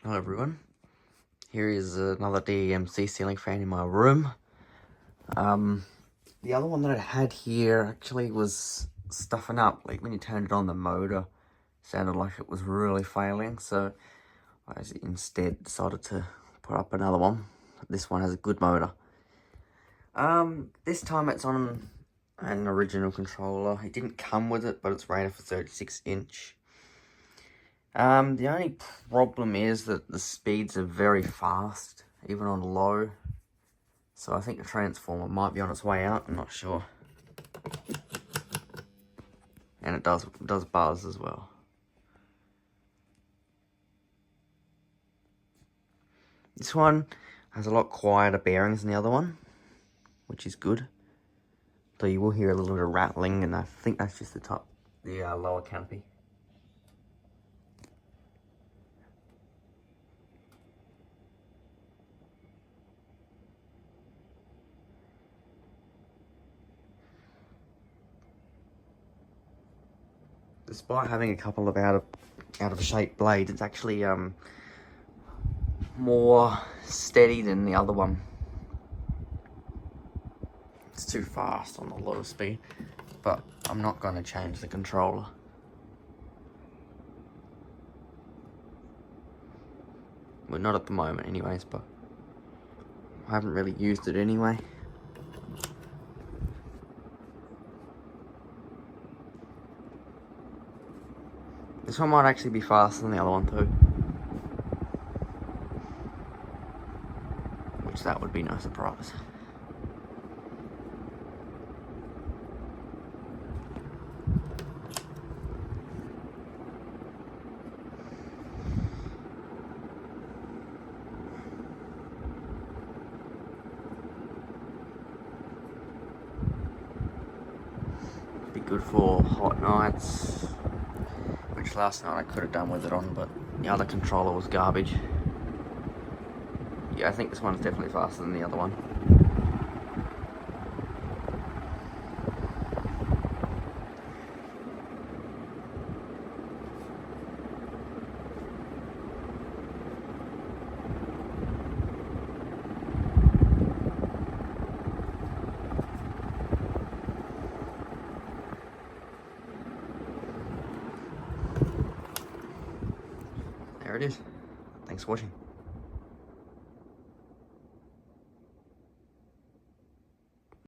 Hello everyone, here is another DEMC ceiling fan in my room. The other one that I had here actually was stuffing up. Like when you turned it on, the motor sounded like it was really failing, so I instead decided to put up another one. This one has a good motor. This time it's on an original controller. It didn't come with it, but it's rated for 36-inch. The only problem is that the speeds are very fast, even on low. So I think the transformer might be on its way out, I'm not sure. And it does buzz as well. This one has a lot quieter bearings than the other one, which is good. So you will hear a little bit of rattling, and I think that's just the lower canopy. Despite having a couple of out of shape blades, it's actually more steady than the other one. It's too fast on the low speed, but I'm not going to change the controller. Well, not at the moment anyways, but I haven't really used it anyway. This one might actually be faster than the other one too. Which that would be no surprise. Be good for hot nights, which last night I could have done with it on, but the other controller was garbage. Yeah, I think this one's definitely faster than the other one. There it is. Thanks for watching.